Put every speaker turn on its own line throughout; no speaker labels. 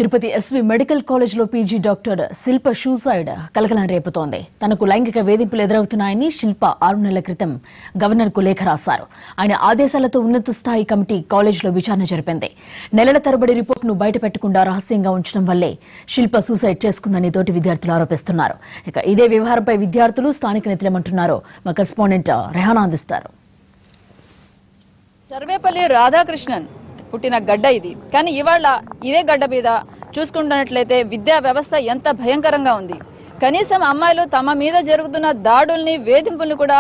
Tirupati SV medical కాలేజ్లో PG doctor శిల్ప suicide కలకలం రేపుతోంది. తనకు లైంగిక వేధింపులు ఎదురవుతున్నాయని శిల్ప 6 నెలల క్రితం గవర్నర్కు లేఖ రాశారు. ఆయన ఆదేశాలతో ఉన్నత స్థాయి కమిటీ కాలేజ్లో విచారణ జరిపింది. నెలల తరబడి రిపోర్టును బయటపెట్టకుండా రహస్యంగా ఉంచడం వల్లే శిల్ప సూసైడ్ చేసుకుందని తోటి విద్యార్థులు ఆరోపిస్తున్నారు. ఇక ఇదే వ్యవహారంపై విద్యార్థులు స్థానిక నేతలేమంటున్నారో మా కరెస్పాండెంట్ రెహానా అందిస్తారు.
సర్వేపల్లి రాధాకృష్ణన్ పుట్టిన గడ్డ ఇది. కానీ ఇవాళ ఇదే గడ్డ మీద చూసుకుంటున్నట్లయితే విద్యా వ్యవస్థ ఎంత భయంకరంగా ఉంది. కనీసం అమ్మాయిలు తమ మీద జరుగుతున్న దాడుల్ని వేధింపుల్ని కూడా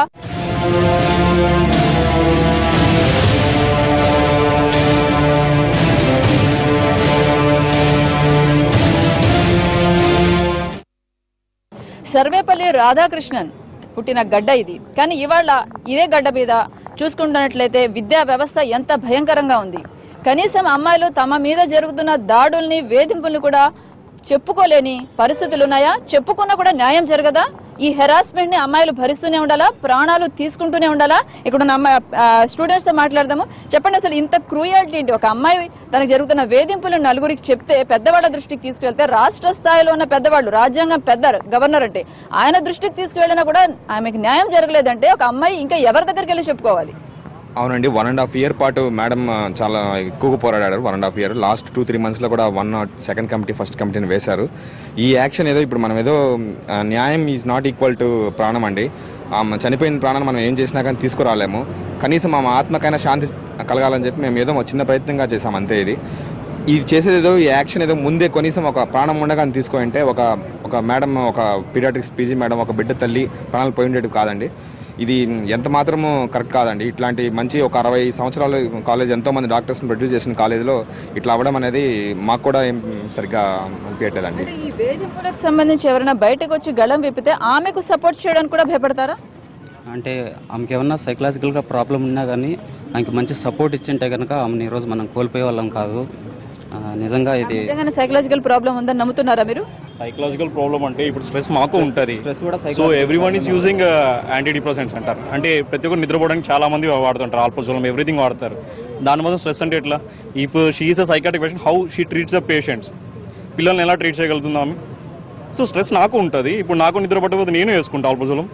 సర్వేపల్లి రాధాకృష్ణన్ పుట్టిన గడ్డ ఇది. కానీ ఇవాళ ఇదే గడ్డ మీద చూసుకుంటున్నట్లయితే విద్యా వ్యవస్థ ఎంత భయంకరంగా ఉంది. కనీసం అమ్మాయిలు తమ మీద జరుగుతున్న దాడుల్ని వేధింపుల్ని కూడా చెప్పుకోలేని పరిస్థితులు ఉన్నాయా? చెప్పుకున్నా కూడా న్యాయం జరగదా? ఈ హెరాస్మెంట్ ని అమ్మాయిలు భరిస్తూనే ఉండాలా? ప్రాణాలు తీసుకుంటూనే ఉండాలా? ఇక్కడ ఉన్న స్టూడెంట్స్ తో మాట్లాడదాము. చెప్పండి, అసలు ఇంత క్రూయాలిటీ ఏంటి? ఒక అమ్మాయి తనకు జరుగుతున్న వేధింపులను నలుగురికి చెప్తే, పెద్దవాళ్ళ దృష్టికి తీసుకువెళ్తే, రాష్ట్ర స్థాయిలో ఉన్న పెద్దవాళ్ళు, రాజ్యాంగం పెద్ద గవర్నర్ అంటే ఆయన దృష్టికి తీసుకువెళ్ళినా కూడా ఆమెకు న్యాయం జరగలేదంటే ఒక అమ్మాయి ఇంకా ఎవరి దగ్గరికి వెళ్ళి చెప్పుకోవాలి?
అవునండి, 1.5 year పాటు మేడం చాలా ఎక్కువగా పోరాడారు. 1.5 year లాస్ట్ 2-3 monthsలో కూడా సెకండ్ కమిటీ ఫస్ట్ కమిటీని వేశారు. ఈ యాక్షన్ ఏదో ఇప్పుడు మనం ఏదో న్యాయం ఈజ్ నాట్ ఈక్వల్ టు ప్రాణం అండి. చనిపోయిన ప్రాణాన్ని మనం ఏం చేసినా కానీ తీసుకురాలేము. కనీసం మా ఆత్మకైనా శాంతి కలగాలని చెప్పి మేము ఏదో చిన్న ప్రయత్నంగా చేసాం అంతే. ఇది చేసేది ఏదో ఈ యాక్షన్ ఏదో ముందే కనీసం ఒక ప్రాణం ఉండగానే తీసుకోంటే ఒక మేడం, ఒక పీడియాట్రిక్స్ పీజీ మేడం, ఒక బిడ్డ తల్లి ప్రాణాలు పోయి ఉండేది కాదండి. ఇది ఎంత మాత్రము కరెక్ట్ కాదండి. ఇట్లాంటి మంచి ఒక 60 సంవత్సరాల కాలేజ్, ఎంతోమంది డాక్టర్స్ని ప్రొడ్యూస్ చేసిన కాలేజ్లో ఇట్లా అవ్వడం అనేది మాకు కూడా ఏం సరిగ్గా అనిపించట్లేదండి.
ఈ వేధింపులకు సంబంధించి ఎవరైనా బయటకు వచ్చి గళం విప్పితే ఆమెకు సపోర్ట్ చేయడానికి కూడా భయపడతారా?
అంటే ఆమెకి ఏమన్నా సైకలాజికల్గా ప్రాబ్లం ఉన్నా కానీ ఆమెకి మంచి సపోర్ట్ ఇచ్చింటే కనుక ఆమెను ఈరోజు మనం కోల్పోయే వాళ్ళం కాదు. నిజంగా ఇది
నిజంగానే సైకలాజికల్ ప్రాబ్లం ఉందని నమ్ముతున్నారా మీరు?
సైకలాజికల్ ప్రాబ్లం అంటే ఇప్పుడు స్ట్రెస్ మాకు ఉంటుంది. So everyone is using anti depressants అంటారు. అంటే ప్రతి ఒక్కరు నిద్రపోవడానికి చాలా మంది వాడుతుంటారు, ఆల్పోజోలం ఎవ్రీథింగ్ వాడతారు. దాని వల్ల స్ట్రెస్ అంటే ఎట్లా? If she is a psychiatric patient, how she treats the patients, పిల్లల్ని ఎలా ట్రీట్ చేయగలుగుతుందా ఆమె? సో స్ట్రెస్ నాకు ఉంటుంది. ఇప్పుడు నాకు నిద్ర పట్టకపోతే నేను వేసుకుంటాను alprazolam.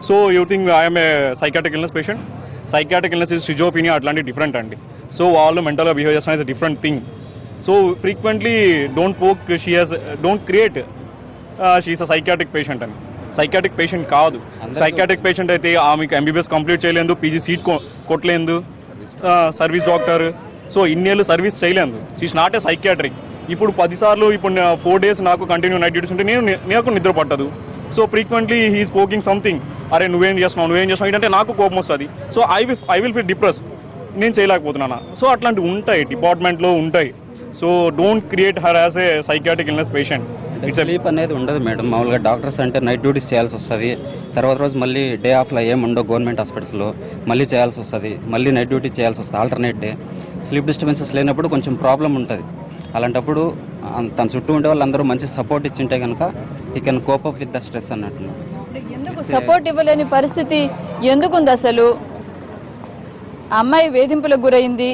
So you think I'm a psychiatric illness patient? Psychiatric illness is schizophrenia, అట్లాంటి డిఫరెంట్ అండి. సో వాళ్ళు మెంటల్గా బిహేవ్ చేస్తున్న is different thing. So frequently don't poke don't create she is a psychiatric patient అని. సైకాట్రిక్ పేషెంట్ కాదు. Psychiatric patient అయితే ఆమెకు MBBS complete చేయలేదు, పీజీ సీట్ కొట్టలేదు, సర్వీస్ డాక్టర్, సో ఇన్నేళ్ళు సర్వీస్ చేయలేదు. She is not a psychiatric. ఇప్పుడు 10 సార్లు ఇప్పుడు 4 days నాకు కంటిన్యూ నైట్ డ్యూటీస్ ఉంటే నాకు నిద్ర పట్టదు. So frequently he spoking something, అరే నువ్వేం చేస్తున్నావు ఏంటంటే నాకు కోపం వస్తుంది. So I will feel depress, నేను చేయలేకపోతున్నాను. సో అట్లాంటివి ఉంటాయి, డిపార్ట్మెంట్లో ఉంటాయి. So don't create her as a psychiatric illness patient.
Sleep అనేది ఉండదు మేడం. మామూలుగా డాక్టర్స్ అంటే నైట్ డ్యూటీస్ చేయాల్సి వస్తుంది. తర్వాత రోజు మళ్ళీ డే ఆఫ్లో ఏముండవు గవర్నమెంట్ హాస్పిటల్స్లో, మళ్ళీ చేయాల్సి వస్తుంది, మళ్ళీ నైట్ డ్యూటీ చేయాల్సి వస్తుంది ఆల్టర్నేట్ డే. స్లీప్ డిస్టర్బెన్సెస్ లేనప్పుడు కొంచెం ప్రాబ్లం ఉంటుంది. అలాంటప్పుడు తన చుట్టూ ఉండే వాళ్ళందరూ మంచి సపోర్ట్ ఇచ్చింటే కనుక ఈ can cope up with the stress అన్నట్టు.
ఎందుకు సపోర్ట్ ఇవ్వలేని పరిస్థితి ఎందుకుంది అసలు? అమ్మాయి వేధింపులకు గురైంది,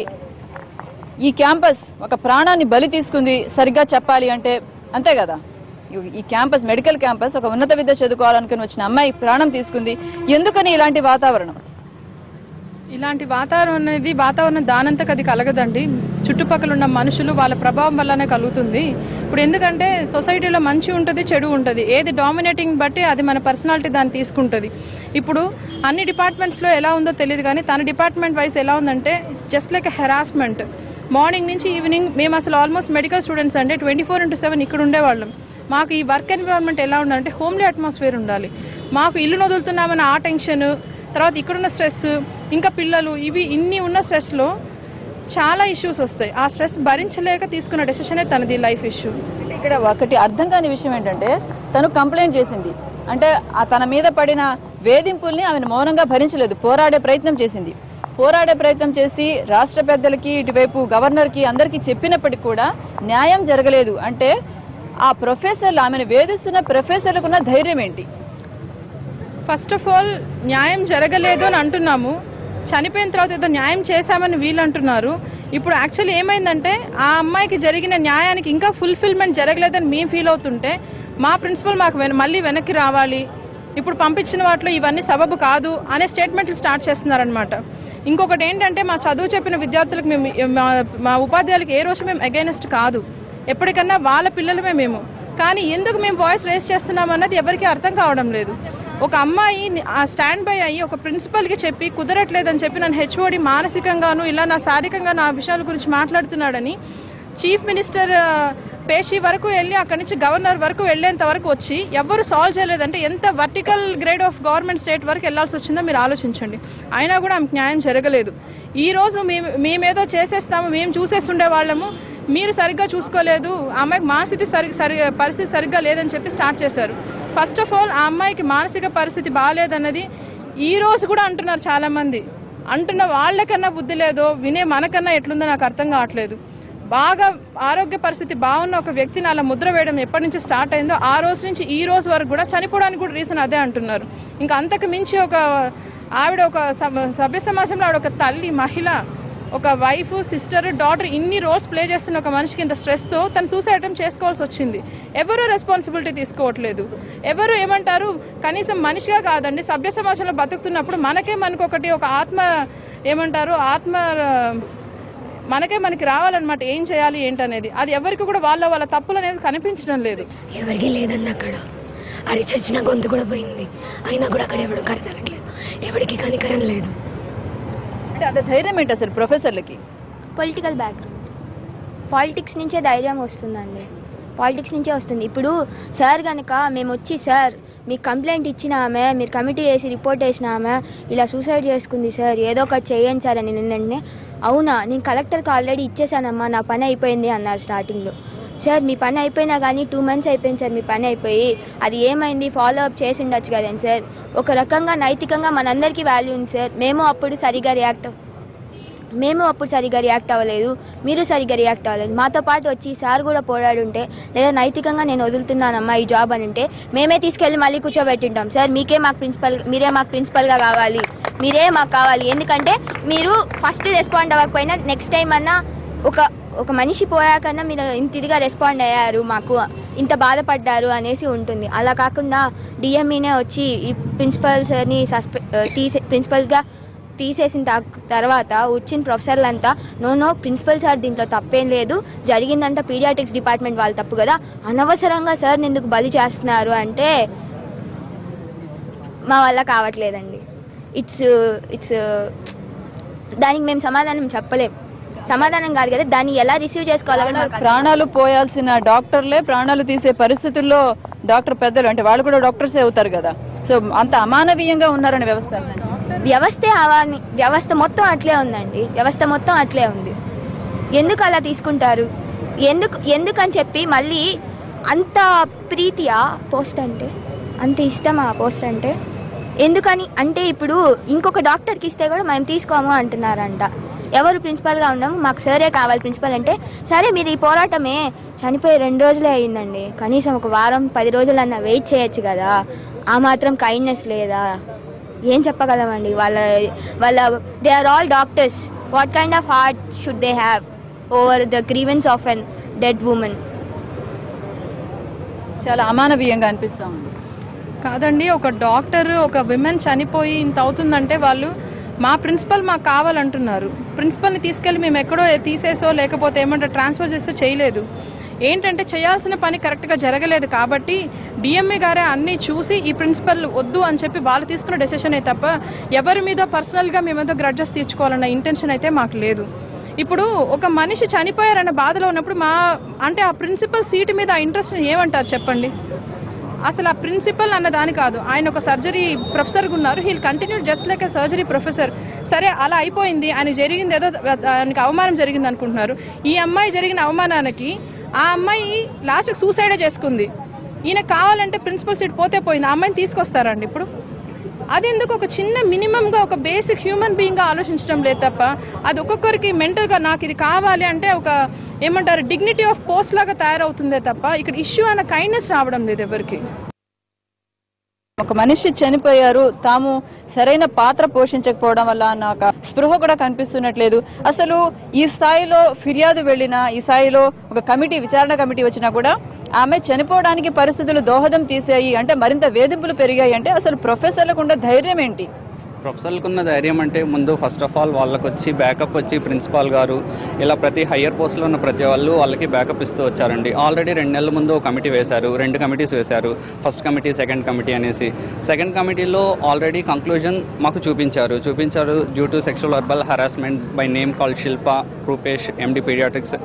ఈ క్యాంపస్ ఒక ప్రాణాన్ని బలి తీసుకుంది సరిగ్గా చెప్పాలి అంటే, అంతే కదా? ఈ క్యాంపస్ మెడికల్ క్యాంపస్, ఒక ఉన్నత విద్య చదువుకోవాలనుకుని వచ్చిన అమ్మాయి ప్రాణం తీసుకుంది. ఎందుకని ఇలాంటి వాతావరణం?
ఇలాంటి వాతావరణం దానంతకు అది కలగదండి. చుట్టుపక్కల ఉన్న మనుషులు వాళ్ళ ప్రభావం వల్లనే కలుగుతుంది. ఇప్పుడు ఎందుకంటే సొసైటీలో మంచి ఉంటుంది, చెడు ఉంటుంది. ఏది డామినేటింగ్ బట్టి అది మన పర్సనాలిటీ దాన్ని తీసుకుంటుంది. ఇప్పుడు అన్ని డిపార్ట్మెంట్స్లో ఎలా ఉందో తెలియదు, కానీ తన డిపార్ట్మెంట్ వైజ్ ఎలా ఉందంటే it's just like harassment. Morning నుంచి ఈవినింగ్ మేము అసలు ఆల్మోస్ట్ మెడికల్ స్టూడెంట్స్ అంటే 24/7 ఇక్కడ ఉండేవాళ్ళం. మాకు ఈ వర్క్ ఎన్విరాన్మెంట్ ఎలా ఉండాలంటే హోమ్లీ అట్మాస్ఫియర్ ఉండాలి. మాకు ఇల్లు వదులుతున్నామని ఆ టెన్షన్, తర్వాత ఇక్కడున్న స్ట్రెస్, ఇంకా పిల్లలు, ఇవి ఇన్ని ఉన్న స్ట్రెస్లో చాలా ఇష్యూస్ వస్తాయి. ఆ స్ట్రెస్ భరించలేక తీసుకున్న డెసిషనే తనది లైఫ్ ఇష్యూ.
ఇక్కడ ఒకటి అర్థం కాని విషయం ఏంటంటే, తను కంప్లైంట్ చేసింది అంటే తన మీద పడిన వేధింపుల్ని ఆమెను మౌనంగా భరించలేదు, పోరాడే ప్రయత్నం చేసింది. పోరాడే ప్రయత్నం చేసి రాష్ట్ర పెద్దలకి, ఇటువైపు గవర్నర్కి, అందరికీ చెప్పినప్పటికీ కూడా న్యాయం జరగలేదు అంటే ఆ ప్రొఫెసర్లు, ఆమెను వేధిస్తున్న ప్రొఫెసర్లకున్న ధైర్యం ఏంటి?
ఫస్ట్ ఆఫ్ ఆల్ న్యాయం జరగలేదు అని అంటున్నాము. చనిపోయిన తర్వాత ఏదో న్యాయం చేశామని వీళ్ళు అంటున్నారు. ఇప్పుడు యాక్చువల్లీ ఏమైందంటే ఆ అమ్మాయికి జరిగిన న్యాయానికి ఇంకా ఫుల్ఫిల్మెంట్ జరగలేదని మేము ఫీల్ అవుతుంటే మా ప్రిన్సిపల్ మాకు మళ్ళీ వెనక్కి రావాలి, ఇప్పుడు పంపించిన వాటిలో ఇవన్నీ సబబు కాదు అనే స్టేట్మెంట్లు స్టార్ట్ చేస్తున్నారనమాట. ఇంకొకటి ఏంటంటే మా చదువు చెప్పిన విద్యార్థులకు మేము మా ఉపాధ్యాయులకు ఏ రోజు మేము అగైనెస్ట్ కాదు, ఎప్పటికన్నా వాళ్ళ పిల్లలమే మేము. కానీ ఎందుకు మేము వాయిస్ రేస్ చేస్తున్నాం అన్నది ఎవరికీ అర్థం కావడం లేదు. ఒక అమ్మాయి ఆ స్టాండ్ బై అయ్యి ఒక ప్రిన్సిపల్కి చెప్పి కుదరట్లేదని చెప్పి నన్ను హెచ్ఓడి మానసికంగాను ఇలా నా శారీరకంగా నా విషయాల గురించి మాట్లాడుతున్నాడని చీఫ్ మినిస్టర్ పేషీ వరకు వెళ్ళి అక్కడి నుంచి గవర్నర్ వరకు వెళ్ళేంత వరకు వచ్చి ఎవరు సాల్వ్ చేయలేదంటే ఎంత vertical grade of government state వరకు వెళ్లాల్సి వచ్చిందో మీరు ఆలోచించండి. అయినా కూడా ఆమెకు న్యాయం జరగలేదు. ఈరోజు మేమేదో చేసేస్తాము, మేము చూసేస్తుండే వాళ్ళము, మీరు సరిగ్గా చూసుకోలేదు, ఆ అమ్మాయికి మానసిక పరిస్థితి సరిగ్గా లేదని చెప్పి స్టార్ట్ చేశారు. ఫస్ట్ ఆఫ్ ఆల్ ఆ అమ్మాయికి మానసిక పరిస్థితి బాగాలేదన్నది ఈ రోజు కూడా అంటున్నారు చాలామంది. అంటున్న వాళ్ళకన్నా బుద్ధి లేదో వినే మనకన్నా ఎట్లుందో నాకు అర్థం కావట్లేదు. బాగా ఆరోగ్య పరిస్థితి బాగున్న ఒక వ్యక్తిని అలా ముద్ర వేయడం ఎప్పటి నుంచి స్టార్ట్ అయిందో ఆ రోజు నుంచి ఈ రోజు వరకు కూడా చనిపోవడానికి కూడా రీజన్ అదే అంటున్నారు. ఇంకా అంతకు మించి ఒక ఆవిడ ఒక సభ్య సమాజంలో ఆవిడ ఒక తల్లి, మహిళ, ఒక వైఫ్, సిస్టర్, డాటర్ ఇన్ని రోల్స్ ప్లే చేస్తున్న ఒక మనిషికి ఇంత స్ట్రెస్తో తను సూసైడ్ అటెంప్ట్ చేసుకోవాల్సి వచ్చింది. ఎవరు రెస్పాన్సిబిలిటీ తీసుకోవట్లేదు. ఎవరు ఏమంటారు, కనీసం మనిషిగా కాదండి సభ్య సమాజంలో బతుకుతున్నప్పుడు మనకొకటి ఒక ఆత్మ ఏమంటారు మనకి రావాలన్నమాట, ఏం చేయాలి ఏంటనేది. అది ఎవరికి కూడా వాళ్ళ తప్పులు అనేది కనిపించడం లేదు.
ఎవరికి లేదండి అక్కడ. అది చచ్చిన గొంతు కూడా పోయింది, అయినా కూడా అక్కడ ఎవడు కరదలట్లేదు, ఎవరికి కనికరం లేదు.
అంటే అదే ధైర్యం ఏంటి అసలు ప్రొఫెసర్లకి?
పొలిటికల్ బ్యాక్గ్రౌండ్, పాలిటిక్స్ నుంచే ధైర్యం వస్తుందండి, పాలిటిక్స్ నుంచే వస్తుంది. ఇప్పుడు సార్ కనుక మేము వచ్చి సార్ మీకు కంప్లైంట్ ఇచ్చినామే, మీరు కమిటీ వేసి రిపోర్ట్ వేసినామే, ఇలా సూసైడ్ చేసుకుంది సార్, ఏదో ఒకటి చేయండి సార్ అని నిన్నంటే, అవునా నేను కలెక్టర్కి ఆల్రెడీ ఇచ్చేసానమ్మా, నా పని అయిపోయింది అన్నారు స్టార్టింగ్లో. సార్ మీ పని అయిపోయినా కానీ 2 months అయిపోయింది సార్ మీ పని అయిపోయి, అది ఏమైంది ఫాలో అప్ చేసి ఉండొచ్చు కదండి సార్. ఒక రకంగా నైతికంగా మనందరికీ వాల్యూ ఉంది సార్, మేము అప్పుడు సరిగా రియాక్ట్ అవ్వలేదు, మీరు సరిగ్గా రియాక్ట్ అవ్వలేదు. మాతో పాటు వచ్చి సార్ కూడా పోరాడుంటే, లేదా నైతికంగా నేను వదులుతున్నానమ్మా ఈ జాబ్ అని అంటే మేమే తీసుకెళ్ళి మళ్ళీ కూర్చోబెట్టింటాం. సార్ మీరే మాకు ప్రిన్సిపల్గా కావాలి, మీరే మాకు కావాలి. ఎందుకంటే మీరు ఫస్ట్ రెస్పాండ్ అవ్వకపోయినా నెక్స్ట్ టైం అన్నా ఒక మనిషి పోయాకన్నా మీరు ఇంత ఇదిగా రెస్పాండ్ అయ్యారు, మాకు ఇంత బాధపడ్డారు అనేసి ఉంటుంది. అలా కాకుండా డిఎంఈనే వచ్చి ఈ ప్రిన్సిపల్ సార్ని ప్రిన్సిపల్గా తీసేసిన తర్వాత వచ్చిన ప్రొఫెసర్లంతా నో ప్రిన్సిపల్ సార్ దీంట్లో తప్పేం లేదు, జరిగిందంతా పీడియాట్రిక్స్ డిపార్ట్మెంట్ వాళ్ళు తప్పు కదా, అనవసరంగా సార్ని ఎందుకు బలి చేస్తున్నారు అంటే మా వల్ల కావట్లేదండి. ఇట్స్ దానికి మేము సమాధానం చెప్పలేం. సమాధానం కాదు కదా, దాన్ని ఎలా రిసీవ్ చేసుకోవాలని.
ప్రాణాలు పోయాల్సిన డాక్టర్లే ప్రాణాలు తీసే పరిస్థితుల్లో డాక్టర్ పెద్దలు అంటే వాళ్ళు కూడా డాక్టర్సే అవుతారు కదా. సో అంత అమానవీయంగా ఉన్నారని
వ్యవస్థ మొత్తం అట్లే ఉందండి, వ్యవస్థ మొత్తం అట్లే ఉంది. ఎందుకు అలా తీసుకుంటారు, ఎందుకని చెప్పి మళ్ళీ అంత ప్రీతియా పోస్ట్ అంటే, అంత ఇష్టమా పోస్ట్ అంటే, ఎందుకని అంటే ఇప్పుడు ఇంకొక డాక్టర్కి ఇస్తే కూడా మేము తీసుకోము అంటున్నారంట. ఎవరు ప్రిన్సిపల్గా ఉన్నాము, మాకు సరే కావాలి ప్రిన్సిపల్ అంటే, సరే మీరు ఈ పోరాటమే చనిపోయి 2 రోజులే అయ్యిందండి, కనీసం ఒక వారం 10 రోజులన్నా వెయిట్ చేయొచ్చు కదా, ఆ మాత్రం కైండ్నెస్ లేదా, ఏం చెప్పగలమండి. వాళ్ళ they are all doctors, what kind of heart should they have over the grievance of an dead women.
చాలా అమానవీయంగా అనిపిస్తా ఉంది.
కాదండి, ఒక డాక్టర్ ఒక విమెన్ చనిపోయి ఇంత అవుతుందంటే వాళ్ళు మా ప్రిన్సిపల్ మాకు కావాలంటున్నారు. ప్రిన్సిపల్ని తీసుకెళ్ళి మేము ఎక్కడో తీసేసో లేకపోతే ఏమంటారు ట్రాన్స్ఫర్ చేసో చేయలేదు. ఏంటంటే చేయాల్సిన పని కరెక్ట్గా జరగలేదు కాబట్టి డిఎంఏ గారే అన్నీ చూసి ఈ ప్రిన్సిపల్ వద్దు అని చెప్పి వాళ్ళు తీసుకున్న డెసిషనే తప్ప ఎవరి మీద పర్సనల్గా మేమేదో గ్రడ్జెస్ తీర్చుకోవాలన్న ఇంటెన్షన్ అయితే మాకు లేదు. ఇప్పుడు ఒక మనిషి చనిపోయారన్న బాధలో ఉన్నప్పుడు ఆ ప్రిన్సిపల్ సీటు మీద ఆ ఇంట్రెస్ట్ ఏమంటారు చెప్పండి. అసలు ఆ ప్రిన్సిపల్ అన్న దాని కాదు, ఆయన ఒక సర్జరీ ప్రొఫెసర్గా ఉన్నారు, he'll continue just like a surgery professor. సరే అలా అయిపోయింది, ఆయన జరిగింది ఏదో ఆయనకి అవమానం జరిగింది అనుకుంటున్నారు. ఈ అమ్మాయి జరిగిన అవమానానికి ఆ అమ్మాయి లాస్ట్కి సూసైడే చేసుకుంది. ఈయన కావాలంటే ప్రిన్సిపల్ సీట్ పోతే పోయింది, ఆ అమ్మాయిని తీసుకొస్తారండి ఇప్పుడు. అది ఎందుకు ఒక చిన్న మినిమంగా ఒక బేసిక్ హ్యూమన్ బీయింగ్గా ఆలోచించడం లేదు తప్ప అది ఒక్కొక్కరికి మెంటల్గా నాకు ఇది కావాలి అంటే ఒక ఏమంటారు డిగ్నిటీ ఆఫ్ పోస్ట్ లాగా తయారవుతుందే తప్ప ఇక్కడ ఇష్యూ అన్న కైండ్నెస్ రావడం లేదు ఎవరికి.
ఒక మనిషి చనిపోయారు, తాము సరైన పాత్ర పోషించకపోవడం వల్ల అన్న ఒక స్పృహ కూడా కనిపిస్తున్నట్లేదు. అసలు ఈ స్థాయిలో ఫిర్యాదు వెళ్ళినా, ఈ స్థాయిలో ఒక కమిటీ, విచారణ కమిటీ వచ్చినా కూడా ఆమె చనిపోవడానికి పరిస్థితులు దోహదం తీసాయి అంటే, మరింత వేధింపులు పెరిగాయి అంటే అసలు ప్రొఫెసర్లకు ఉండే ధైర్యం ఏంటి?
ప్రొఫెసర్లకు ఉన్న ధైర్యం అంటే ముందు ఫస్ట్ ఆఫ్ ఆల్ వాళ్ళకి వచ్చి బ్యాకప్ వచ్చి ప్రిన్సిపాల్ గారు ఇలా ప్రతి హయ్యర్ పోస్ట్లో ఉన్న ప్రతి వాళ్ళు వాళ్ళకి బ్యాకప్ ఇస్తూ వచ్చారండి. ఆల్రెడీ 2 నెలల ముందు ఒక కమిటీ వేశారు, 2 కమిటీస్ వేశారు, ఫస్ట్ కమిటీ, సెకండ్ కమిటీ అనేసి. సెకండ్ కమిటీలో ఆల్రెడీ కంక్లూజన్ మాకు చూపించారు due to sexual verbal harassment by name called Shilpa Rupesh MD paediatrics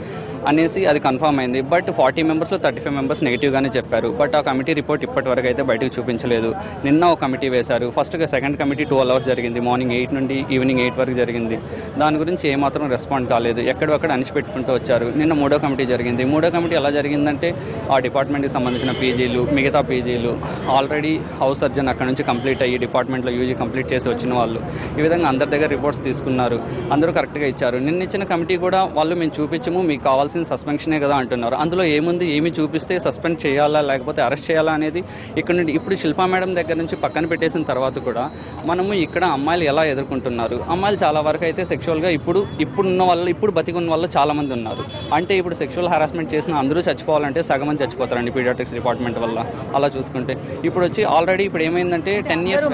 అనేసి అది కన్ఫర్మ్ అయింది. బట్ 40 మెంబర్స్లో 35 మెంబర్స్ నెగిటివ్గానే చెప్పారు. బట్ ఆ కమిటీ రిపోర్ట్ ఇప్పటి వరకు అయితే బయటకు చూపించలేదు. నిన్న ఒక కమిటీ వేశారు. సెకండ్ కమిటీ 12 hours జరిగింది, మార్నింగ్ 8 నుండి ఈవినింగ్ 8 వరకు జరిగింది. దాని గురించి ఏమాత్రం రెస్పాండ్ కాలేదు, ఎక్కడొక్కడ అణిచిపెట్టుకుంటూ వచ్చారు. నిన్న 3వ కమిటీ జరిగింది. 3వ కమిటీ ఎలా జరిగిందంటే ఆ డిపార్ట్మెంట్కి సంబంధించిన పీజీలు, మిగతా పీజీలు ఆల్రెడీ హౌస్ సర్జన్ అక్కడ నుంచి కంప్లీట్ అయ్యి డిపార్ట్మెంట్లో యూజీ కంప్లీట్ చేసి వచ్చిన వాళ్ళు ఈ విధంగా అందరి దగ్గర రిపోర్ట్స్ తీసుకున్నారు. అందరూ కరెక్ట్గా ఇచ్చారు. నిన్న ఇచ్చిన కమిటీ కూడా వాళ్ళు మేము చూపించము, మీకు కావాల్సిన సస్పెన్షనే కదా అంటున్నారు. అందులో ఏముంది, ఏమి చూపిస్తే సస్పెండ్ చేయాలా లేకపోతే అరెస్ట్ చేయాలా అనేది ఇక్కడ నుండి ఇప్పుడు శిల్పా మేడం దగ్గర నుంచి పక్కన పెట్టేసిన తర్వాత కూడా మనము ఇక్కడ అమ్మాయిలు ఎలా ఎదుర్కొంటున్నారు. అమ్మాయిలు చాలా వరకు అయితే సెక్షువల్గా ఇప్పుడున్న వాళ్ళు, ఇప్పుడు బతికున్న వాళ్ళు చాలా మంది ఉన్నారు. అంటే ఇప్పుడు సెక్షువల్ హరాస్మెంట్ చేసిన అందరూ చచ్చిపోవాలంటే సగం మంది చచ్చిపోతారండి పీడియాట్రిక్స్ డిపార్ట్మెంట్ వల్ల. అలా చూసుకుంటే ఇప్పుడు వచ్చి ఆల్రెడీ ఇప్పుడు ఏమైందంటే 10 years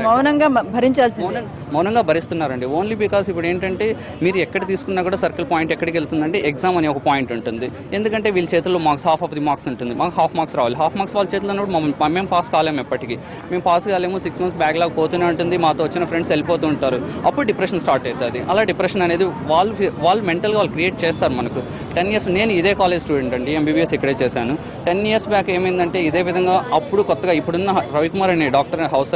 మౌనంగా భరిస్తున్నారండి. ఓన్లీ బికాస్ ఇప్పుడు ఏంటంటే మీరు ఎక్కడ తీసుకున్నా కూడా సర్కిల్ పాయింట్ ఎక్కడికి వెళ్తుందంటే ఎగ్జామ్ అనే ఒక పాయింట్ ఉంటుంది. ఎందుకంటే వీళ్ళ చేతుల్లో marks half of the marks ఉంటుంది, మాకు హాఫ్ మార్క్స్ రావాలి. హాఫ్ మార్క్స్ వాళ్ళ చేతిలో ఉన్నప్పుడు మేము పాస్ కాలేము. ఎప్పటికీ మేము పాస్ కాలేము. 6 months బ్యాక్ లాగా పోతూనే ఉంటుంది. మాతో వచ్చిన ఫ్రెండ్స్ వెళ్ళిపోతూ ఉంటారు. అప్పుడు డిప్రెషన్ స్టార్ట్ అవుతుంది. అలా డిప్రెషన్ అనేది వాళ్ళు మెంటల్గా వాళ్ళు క్రియేట్ చేస్తారు మనకు. 10 years నేను ఇదే కాలేజ్ స్టూడెంట్ అండి, MBBS ఇక్కడే చేశాను. 10 years బ్యాక్ ఏమైందంటే ఇదే విధంగా అప్పుడు కొత్తగా ఇప్పుడున్న రవికుమార్ అనే డాక్టర్ హౌస్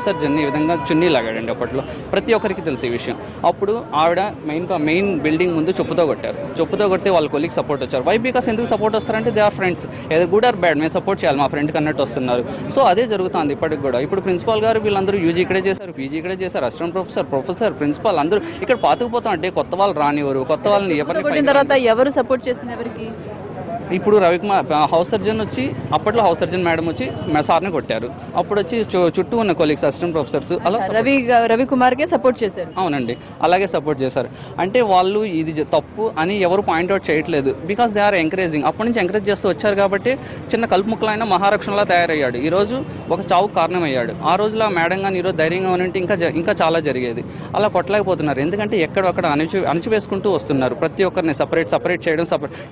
సర్జన్ ఈ విధంగా చున్నీ లాగాడండి. అప్పట్లో ప్రతి ఒక్కరికి తెలిసే విషయం. అప్పుడు ఆవిడ మెయిన్ బిల్డింగ్ ముందు చెప్పుతో కొడితే వాళ్ళ కొలీగ్ సపోర్ట్ వచ్చారు. వై బికాస్ ఎందుకు సపోర్ట్ వస్తారంటే దే ఆర్ ఫ్రెండ్స్, ఏదో గుడ్ ఆర్ బ్యాడ్ మేము సపోర్ట్ చేయాలి మా ఫ్రెండ్కి అన్నట్టు వస్తున్నారు. సో అదే జరుగుతుంది ఇప్పటికి కూడా. ఇప్పుడు ప్రిన్సిపాల్ గారు వీళ్ళందరూ యూజీ ఇక్కడే చేశారు, పీజీ ఇక్కడే చేశారు, అసిస్టెంట్ ప్రొఫెసర్ ప్రిన్సిపాల్ అందరూ ఇక్కడ పాతుకుపోతాం. అంటే కొత్త వాళ్ళు రానివ్వరు. కొత్త వాళ్ళని
ఎవరు సపోర్ట్ చేసిన ఎవరికి?
ఇప్పుడు రవికుమార్ హౌస్ సర్జన్ వచ్చి అప్పట్లో హౌస్ సర్జన్ మేడం వచ్చి సార్ని కొట్టారు. అప్పుడు వచ్చి చుట్టూ ఉన్న కొలీగ్స్ అసిస్టెంట్ ప్రొఫెసర్స్ అలా
రవికుమార్కే సపోర్ట్ చేశారు.
అవునండి, అలాగే సపోర్ట్ చేశారు. అంటే వాళ్ళు ఇది తప్పు అని ఎవరు పాయింట్అవుట్ చేయట్లేదు. Because they are encouraging. అప్పటి నుంచి ఎంకరేజ్ చేస్తూ వచ్చారు కాబట్టి చిన్న కలుపుముక్కలైన మహారక్షణలా తయారయ్యాడు. ఈరోజు ఒక చావుకు కారణమయ్యాడు. ఆ రోజులో మేడం కానీ ఈరోజు ధైర్యంగా ఉంటే ఇంకా చాలా జరిగేది. అలా కొట్టలేకపోతున్నారు. ఎందుకంటే ఎక్కడొక్కడ అణిచివేసుకుంటూ వస్తున్నారు. ప్రతి ఒక్కరిని సపరేట్ చేయడం,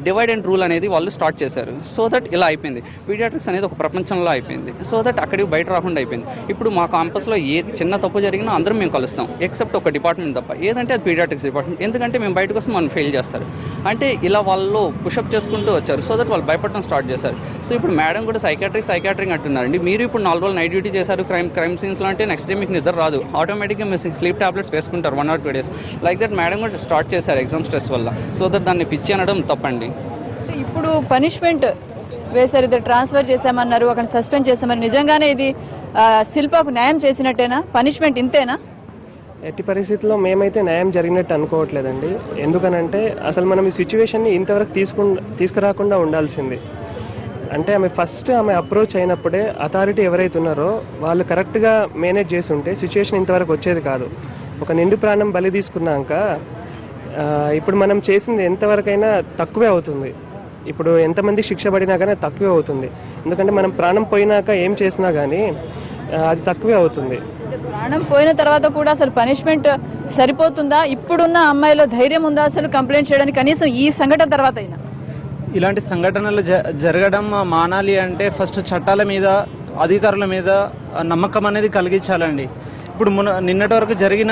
డివైడ్ అండ్ రూల్ అనేది వాళ్ళు స్టార్ట్ చేశారు. సో దట్ ఇలా అయిపోయింది. పీడియాట్రిక్స్ అనేది ఒక ప్రపంచంలో అయిపోయింది. సో దట్ అక్కడికి బయట రాకుండా అయిపోయింది. ఇప్పుడు మా క్యాంపస్లో ఏ చిన్న తప్పు జరిగినా అందరం మేము కలుస్తాం, ఎక్సెప్ట్ ఒక డిపార్ట్మెంట్ తప్ప. ఏదంటే అది పీడియాట్రిక్స్ డిపార్ట్మెంట్. ఎందుకంటే మేము బయటకు వస్తే మనం ఫెయిల్ చేస్తారు. అంటే ఇలా వాళ్ళు పుషప్ చేసుకుంటూ వచ్చారు. సో దట్ వాళ్ళు భయపడడం స్టార్ట్ చేశారు. సో ఇప్పుడు మేడం కూడా సైకాట్రిక్ అంటున్నారండి. మీరు ఇప్పుడు 4 రోజులు నైట్ డ్యూటీ చేశారు క్రైమ్ సీన్స్లో అంటే నెక్స్ట్ డే మీకు నిద్ర రాదు. ఆటోమేటిక్గా మీరు స్లీప్ టాబ్లెట్స్ వేసుకుంటారు 1 or 2 days. Like that madam కూడా స్టార్ట్ చేశారు ఎగ్జామ్ స్ట్రెస్ వల్ల. సో దట్ దాన్ని పిచ్చి అనడం తప్పండి.
ఇప్పుడు పనిష్మెంట్ వేశారు, ఇద్దరు ట్రాన్స్ఫర్ చేశామన్నారు, అక్కడ సస్పెండ్ చేశామని. నిజంగానే ఇది శిల్పకు న్యాయం చేసినట్టేనా? పనిష్మెంట్ ఇంతేనా?
ఎట్టి పరిస్థితుల్లో మేమైతే న్యాయం జరిగినట్టు అనుకోవట్లేదండి. ఎందుకనంటే అసలు మనం ఈ సిచ్యువేషన్ని ఇంతవరకు తీసుకురాకుండా ఉండాల్సింది. అంటే ఆమె అప్రోచ్ అయినప్పుడే అథారిటీ ఎవరైతే ఉన్నారో వాళ్ళు కరెక్ట్గా మేనేజ్ చేసి ఉంటే సిచ్యువేషన్ ఇంతవరకు వచ్చేది కాదు. ఒక నిండు ప్రాణం బలి తీసుకున్నాక ఇప్పుడు మనం చేసింది ఎంతవరకైనా తక్కువే అవుతుంది. ఇప్పుడు ఎంతమంది శిక్ష పడినా కానీ తక్కువే అవుతుంది. ఎందుకంటే మనం ప్రాణం పోయినాక ఏం చేసినా కానీ అది తక్కువే అవుతుంది.
ప్రాణం పోయిన తర్వాత కూడా అసలు పనిష్మెంట్ సరిపోతుందా? ఇప్పుడున్న అమ్మాయిలో ధైర్యం ఉందా అసలు కంప్లైంట్ చేయడానికి? కనీసం ఈ సంఘటన తర్వాత అయినా
ఇలాంటి సంఘటనలు జరగడం మానాలి అంటే ఫస్ట్ చట్టాల మీద, అధికారుల మీద నమ్మకం అనేది కలిగించాలండి. ఇప్పుడు నిన్నటి వరకు జరిగిన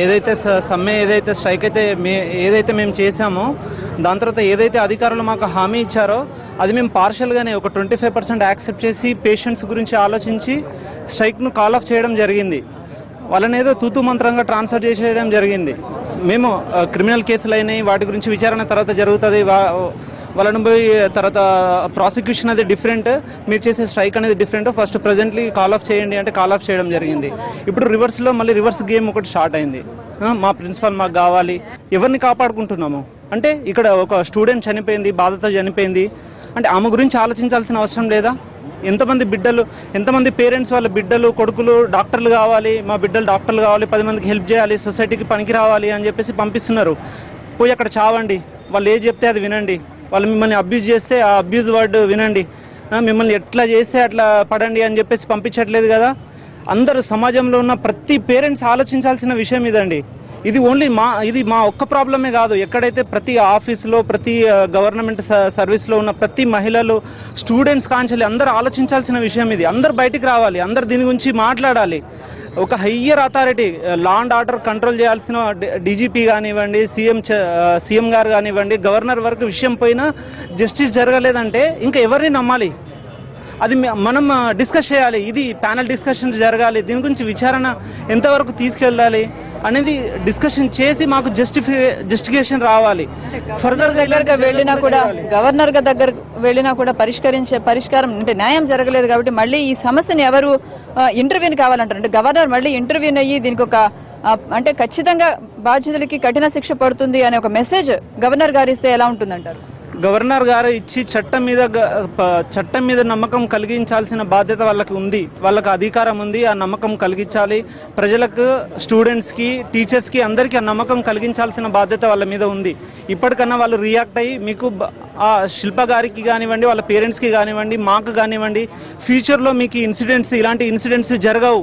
ఏదైతే సమ్మె స్ట్రైక్ ఏదైతే మేము చేశామో దాని తర్వాత ఏదైతే అధికారులు మాకు హామీ ఇచ్చారో అది మేము పార్షియల్గానే ఒక 25% యాక్సెప్ట్ చేసి పేషెంట్స్ గురించి ఆలోచించి స్ట్రైక్ను కాల్ ఆఫ్ చేయడం జరిగింది. వాళ్ళని ఏదో తూతు మంత్రంగా ట్రాన్స్ఫర్ చేసేయడం జరిగింది. మేము క్రిమినల్ కేసులు అయినాయి, వాటి గురించి విచారణ తర్వాత జరుగుతుంది. వాళ్ళని పోయి తర్వాత ప్రాసిక్యూషన్ అది డిఫరెంట్, మీరు చేసే స్ట్రైక్ అనేది different. First presently call of చేయండి అంటే కాల్ ఆఫ్ చేయడం జరిగింది. ఇప్పుడు మళ్ళీ రివర్స్ గేమ్ ఒకటి స్టార్ట్ అయింది. మా ప్రిన్సిపల్ మాకు కావాలి. ఎవరిని కాపాడుకుంటున్నాము అంటే ఇక్కడ ఒక స్టూడెంట్ చనిపోయింది, బాధతో చనిపోయింది అంటే ఆమె గురించి ఆలోచించాల్సిన అవసరం లేదా? ఎంతమంది బిడ్డలు, ఎంతమంది పేరెంట్స్ వాళ్ళ బిడ్డలు కొడుకులు డాక్టర్లు కావాలి, మా బిడ్డలు డాక్టర్లు కావాలి, 10 మందికి హెల్ప్ చేయాలి, సొసైటీకి పనికి రావాలి అని చెప్పేసి పంపిస్తున్నారు. పోయి అక్కడ చావండి, వాళ్ళు ఏది చెప్తే అది వినండి, వాళ్ళు మిమ్మల్ని అబ్యూజ్ చేస్తే ఆ అబ్యూజ్ వర్డ్ వినండి, మిమ్మల్ని ఎట్లా చేస్తే అట్లా పడండి అని చెప్పేసి పంపించట్లేదు కదా. అందరూ సమాజంలో ఉన్న ప్రతి పేరెంట్స్ ఆలోచించాల్సిన విషయం ఇదండి. ఇది ఓన్లీ ఇది మా ఒక్క ప్రాబ్లమే కాదు. ఎక్కడైతే ప్రతి ఆఫీసులో, ప్రతి గవర్నమెంట్ సర్వీస్లో ఉన్న ప్రతి మహిళలు, స్టూడెంట్స్ కాంచెల్లి అందరూ ఆలోచించాల్సిన విషయం ఇది. అందరు బయటికి రావాలి, అందరు దీని గురించి మాట్లాడాలి. ఒక higher authority, law and order control చేయాల్సిన డీజీపీ కానివ్వండి, సీఎం గారు కానివ్వండి, గవర్నర్ వరకు విషయం పైన జస్టిస్ జరగలేదంటే ఇంకా ఎవరిని నమ్మాలి? అది మనం డిస్కస్ చేయాలి. ఇది ప్యానల్ డిస్కషన్ జరగాలి. దీని గురించి విచారణ ఎంతవరకు తీసుకెళ్ళాలి అనేది డిస్కషన్ చేసి మాకు జస్టిఫికేషన్ రావాలి.
ఫర్దర్ దగ్గరగా వెళ్ళినా కూడా, గవర్నర్ దగ్గర వెళ్ళినా కూడా పరిష్కారం అంటే న్యాయం జరగలేదు కాబట్టి మళ్ళీ ఈ సమస్యని ఎవరు ఇంటర్వ్యూని కావాలంటారు? అంటే గవర్నర్ మళ్ళీ ఇంటర్వ్యూని అయ్యి దీనికి ఒక అంటే ఖచ్చితంగా బాధ్యతలకి కఠిన శిక్ష పడుతుంది అనే ఒక మెసేజ్ గవర్నర్ గారు ఇస్తే ఎలా ఉంటుందంటారు?
గవర్నర్ గారు ఇచ్చి చట్టం మీద నమ్మకం కలిగించాల్సిన బాధ్యత వాళ్ళకి ఉంది, వాళ్ళకి అధికారం ఉంది. ఆ నమ్మకం కలిగించాలి. ప్రజలకు, స్టూడెంట్స్కి, టీచర్స్కి అందరికీ ఆ నమ్మకం కలిగించాల్సిన బాధ్యత వాళ్ళ మీద ఉంది. ఇప్పటికన్నా వాళ్ళు రియాక్ట్ అయ్యి మీకు ఆ శిల్ప గారికి కానివ్వండి, వాళ్ళ పేరెంట్స్కి కానివ్వండి, మాకు కానివ్వండి, ఫ్యూచర్లో మీకు ఇలాంటి ఇన్సిడెంట్స్ జరగవు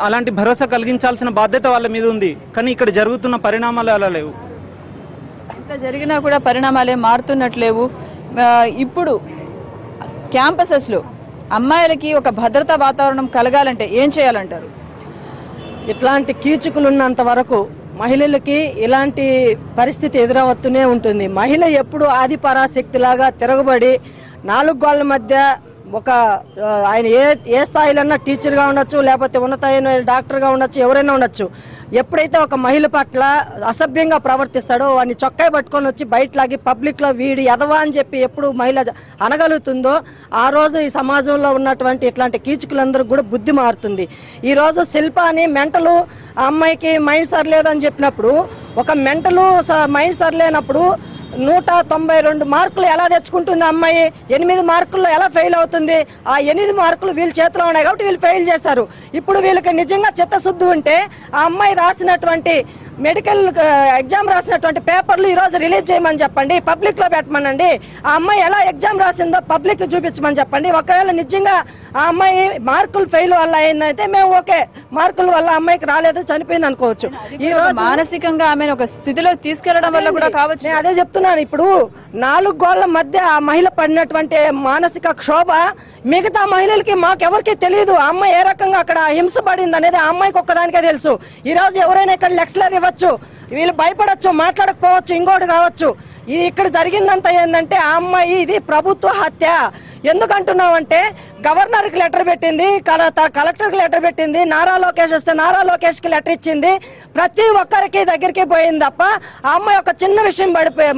అలాంటి భరోసా కలిగించాల్సిన బాధ్యత వాళ్ళ మీద ఉంది. కానీ ఇక్కడ జరుగుతున్న పరిణామాలు అలా లేవు.
ఇంత జరిగినా కూడా పరిణామాలే మారుతున్నట్లేవు. ఇప్పుడు క్యాంపసెస్లో అమ్మాయిలకి ఒక భద్రతా వాతావరణం కలగాలంటే ఏం చేయాలంటారు?
ఇట్లాంటి కీచుకులు ఉన్నంత వరకు మహిళలకి ఇలాంటి పరిస్థితి ఎదురవుతూనే ఉంటుంది. మహిళ ఎప్పుడు ఆది పరాశక్తిలాగా తిరగబడి 4 గోళ్ల మధ్య ఒక ఆయన ఏ స్థాయిలో టీచర్గా ఉండొచ్చు, లేకపోతే ఉన్నతమైన డాక్టర్గా ఉండొచ్చు, ఎవరైనా ఉండొచ్చు. ఎప్పుడైతే ఒక మహిళ పట్ల అసభ్యంగా ప్రవర్తిస్తాడో వాడిని చొక్కా పట్టుకొని వచ్చి బయటలాగి పబ్లిక్లో వీడి ఎదవా అని చెప్పి ఎప్పుడు మహిళ అనగలుగుతుందో ఆ రోజు ఈ సమాజంలో ఉన్నటువంటి ఇట్లాంటి కీచుకులందరూ కూడా బుద్ధి మారుతుంది. ఈరోజు శిల్ప అని మెంటలు, ఆ అమ్మాయికి మైండ్ సరిలేదని చెప్పినప్పుడు, ఒక మెంటలు మైండ్ సరిలేనప్పుడు 192 మార్కులు ఎలా తెచ్చుకుంటుంది అమ్మాయి? 8 మార్కుల్లో ఎలా ఫెయిల్ అవుతుంది? ఆ 8 మార్కులు వీళ్ళ చేతిలో ఉన్నాయి కాబట్టి వీళ్ళు ఫెయిల్ చేశారు. ఇప్పుడు వీళ్ళకి నిజంగా చిత్తశుద్ధి ఉంటే ఆ అమ్మాయి రాసినటువంటి మెడికల్ ఎగ్జామ్ రాసినటువంటి పేపర్లు ఈరోజు రిలీజ్ చేయమని చెప్పండి, పబ్లిక్లో పెట్టమనండి. ఆ అమ్మాయి ఎలా ఎగ్జామ్ రాసిందో పబ్లిక్ చూపించమని చెప్పండి. ఒకవేళ నిజంగా ఆ అమ్మాయి మార్కులు ఫెయిల్ వల్ల అయిందంటే మేము ఓకే, మార్కుల వల్ల అమ్మాయికి రాలేదు, చనిపోయింది అనుకోవచ్చు. ఈ రోజు
మానసికంగా ఆమె ఒక స్థితిలో తీసుకెళ్లడం వల్ల కూడా కావచ్చు.
నేను అదే చెప్తున్నాను. ఇప్పుడు 4 గోళ్ల మధ్య ఆ మహిళ పడినటువంటి మానసిక క్షోభ మిగతా మహిళలకి మాకెవరికి తెలియదు. ఆ అమ్మాయి ఏ రకంగా అక్కడ హింసపడింది అనేది ఆ అమ్మాయికి ఒక్కదానికే తెలుసు. ఈ రోజు ఎవరైనా ఇక్కడ లెక్చరర్ ఇవ్వచ్చు, వీళ్ళు భయపడచ్చు, మాట్లాడకపోవచ్చు, ఇంకోటి కావచ్చు. ఇది ఇక్కడ జరిగిందంతా ఏంటంటే ఆ అమ్మాయి ఇది ప్రభుత్వ హత్య. ఎందుకంటున్నామంటే గవర్నర్కి లెటర్ పెట్టింది, కలెక్టర్కి లెటర్ పెట్టింది, నారా లోకేష్ వస్తే నారా లోకేష్కి లెటర్ ఇచ్చింది, ప్రతి ఒక్కరికి దగ్గరికి పోయింది తప్ప ఆ అమ్మాయి ఒక చిన్న విషయం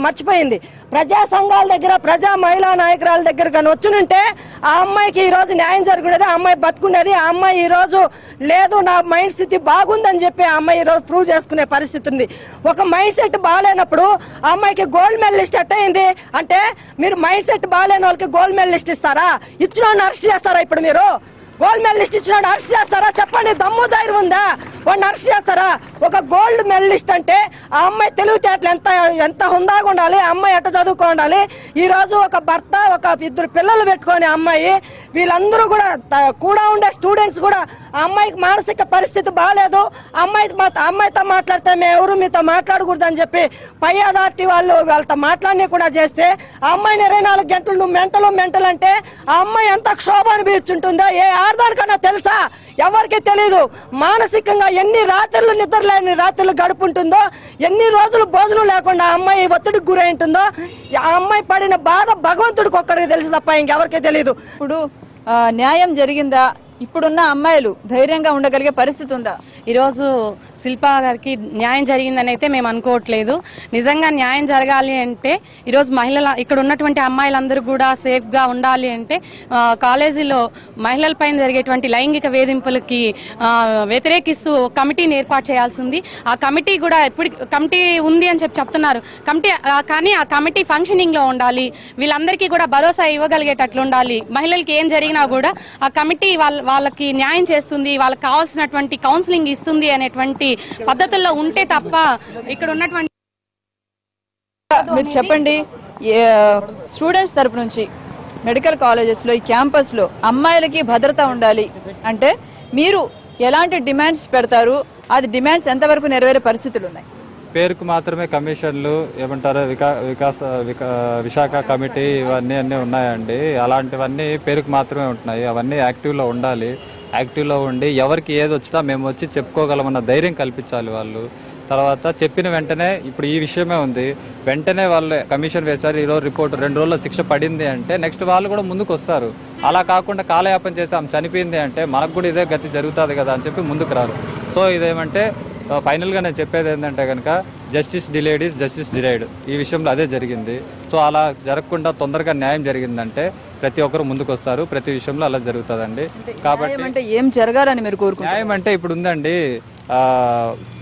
మర్చిపోయింది. ప్రజా సంఘాల దగ్గర, ప్రజా మహిళా నాయకురాల దగ్గర కానీ వచ్చునుంటే ఆ అమ్మాయికి ఈ రోజు న్యాయం జరుగుండేది, ఆ అమ్మాయి బతుకునేది. ఆ అమ్మాయి ఈ రోజు లేదు, నా మైండ్ స్థితి బాగుందని చెప్పి ఆ అమ్మాయి ఈ రోజు ప్రూవ్ చేసుకునే పరిస్థితి ఉంది. ఒక మైండ్ సెట్ బాగాలేనప్పుడు ఆ అమ్మాయికి గోల్డ్ మెడలిస్ట్ అట్టయింది అంటే మీరు మైండ్ సెట్ బాగాలేని వాళ్ళకి గోల్డ్ మెడలిస్ట్ ఇస్తారా? ఇచ్చిన వాడిని అరెస్ట్ చేస్తారా? ఇప్పుడు మీరు గోల్డ్ మెడలిస్ట్ ఇచ్చినాడు అరెస్ట్ చేస్తారా? చెప్పండి, దమ్ము ధైర్యం ఉందా? వాడిని అరెస్ట్ చేస్తారా? ఒక గోల్డ్ మెడలిస్ట్ అంటే ఆ అమ్మాయి తెలివితేటలు ఎంత హుందాగా ఉండాలి, ఆ అమ్మాయి ఎట్ట చదువుకో ఉండాలి. ఈ రోజు ఒక భర్త, ఒక 2 పిల్లలు పెట్టుకొని అమ్మాయి, వీళ్ళందరూ కూడా ఉండే స్టూడెంట్స్ కూడా ఆ అమ్మాయికి మానసిక పరిస్థితి బాగాలేదు, అమ్మాయితో మాట్లాడితే మేము ఎవరు మీతో మాట్లాడకూడదు అని చెప్పి పై అథారిటీ వాళ్ళతో మాట్లాడి కూడా చేస్తే ఆ అమ్మాయిని 24 గంటలు నువ్వు మెంటల్ అంటే ఆ అమ్మాయి ఎంత క్షోభ అనిపించుంటుందో ఏ ఆర్దానికన్నా తెలుసా? ఎవరికి తెలీదు. మానసికంగా ఎన్ని రాత్రులు నిద్రలేని రాత్రులు గడుపుంటుందో, ఎన్ని రోజులు భోజనం లేకుండా ఆ అమ్మాయి ఒత్తిడికి గురై ఉంటుందో, ఆ అమ్మాయి పడిన బాధ భగవంతుడికి ఒక్కడికి తెలుసు తప్ప ఇంకెవరికి తెలీదు.
ఇప్పుడు న్యాయం జరిగిందా? ఇప్పుడున్న అమ్మాయిలు ధైర్యంగా ఉండగలిగే పరిస్థితి ఉందా?
ఈరోజు శిల్పా గారికి న్యాయం జరిగిందని అయితే మేము అనుకోవట్లేదు. నిజంగా న్యాయం జరగాలి అంటే ఈరోజు ఇక్కడ ఉన్నటువంటి అమ్మాయిలందరూ కూడా సేఫ్గా ఉండాలి అంటే కాలేజీలో మహిళలపైన జరిగేటువంటి లైంగిక వేధింపులకి వ్యతిరేకిస్తూ కమిటీని ఏర్పాటు చేయాల్సింది. ఆ కమిటీ కూడా కమిటీ ఉంది అని చెప్తున్నారు. కానీ ఆ కమిటీ ఫంక్షనింగ్లో ఉండాలి. వీళ్ళందరికీ కూడా భరోసా ఇవ్వగలిగేటట్లు ఉండాలి. మహిళలకి ఏం జరిగినా కూడా ఆ కమిటీ వాళ్ళకి న్యాయం చేస్తుంది, వాళ్ళకి కావాల్సినటువంటి కౌన్సిలింగ్ ఇస్తుంది అనేటువంటి పద్ధతుల్లో ఉంటే తప్ప ఇక్కడ ఉన్నటువంటి
మీరు చెప్పండి, స్టూడెంట్స్ తరపు నుంచి మెడికల్ కాలేజెస్లో ఈ క్యాంపస్లో అమ్మాయిలకి భద్రత ఉండాలి అంటే మీరు ఎలాంటి డిమాండ్స్ పెడతారు? అది డిమాండ్స్ ఎంతవరకు నెరవేరే పరిస్థితులు ఉన్నాయి?
పేరుకు మాత్రమే కమిషన్లు ఏమంటారు విశాఖ కమిటీ ఇవన్నీ ఉన్నాయండి. అలాంటివన్నీ పేరుకు మాత్రమే ఉంటున్నాయి. అవన్నీ యాక్టివ్లో ఉండాలి. యాక్టివ్లో ఉండి ఎవరికి ఏది వచ్చినా మేము వచ్చి చెప్పుకోగలమన్న ధైర్యం కల్పించాలి వాళ్ళు. తర్వాత చెప్పిన వెంటనే ఇప్పుడు ఈ విషయమే ఉంది, వెంటనే వాళ్ళు కమిషన్ వేశారు, ఈరోజు రిపోర్ట్ 2 రోజుల్లో శిక్ష పడింది అంటే నెక్స్ట్ వాళ్ళు కూడా ముందుకు వస్తారు. అలా కాకుండా కాలయాపన చేసి ఆమె చనిపోయింది అంటే మనకు కూడా ఇదే గతి జరుగుతుంది కదా అని చెప్పి ముందుకు రారు. సో ఇదేమంటే ఫైనల్గా నేను చెప్పేది ఏంటంటే కనుక justice delayed is justice delayed. ఈ విషయంలో అదే జరిగింది. సో అలా జరగకుండా తొందరగా న్యాయం జరిగిందంటే ప్రతి ఒక్కరు ముందుకు వస్తారు. ప్రతి విషయంలో అలా జరుగుతుందండి. కాబట్టి
ఏం జరగాలని మీరు కోరుకుంటున్నారు?
న్యాయం అంటే ఇప్పుడు ఉందండి,